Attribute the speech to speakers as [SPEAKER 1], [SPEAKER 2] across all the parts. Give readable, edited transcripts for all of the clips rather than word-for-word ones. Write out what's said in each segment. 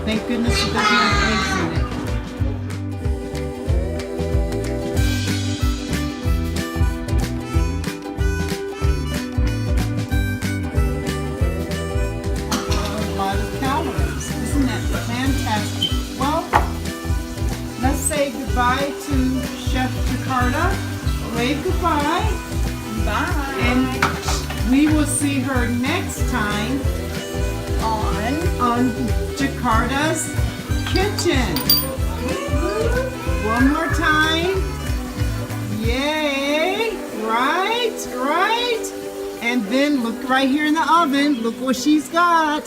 [SPEAKER 1] Thank goodness it doesn't have eggs in it. A lot of calories. Isn't that fantastic? Well, let's say goodbye to Chef Jakarta. Wave goodbye.
[SPEAKER 2] Bye.
[SPEAKER 1] And we will see her next time on Jakarta's Kitchen. One more time. Yay! Right. And then look right here in the oven. Look what she's got.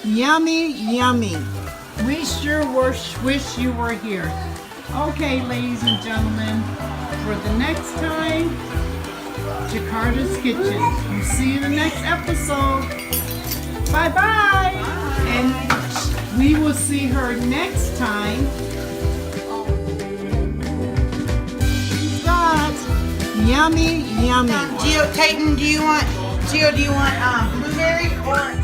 [SPEAKER 1] Yummy. We sure wish you were here. Okay, ladies and gentlemen, for the next time, Jakarta's Kitchen. We'll see you in the next episode. Bye-bye. And we will see her next time. Got yummy.
[SPEAKER 2] Gio, Tayton, do you want blueberry or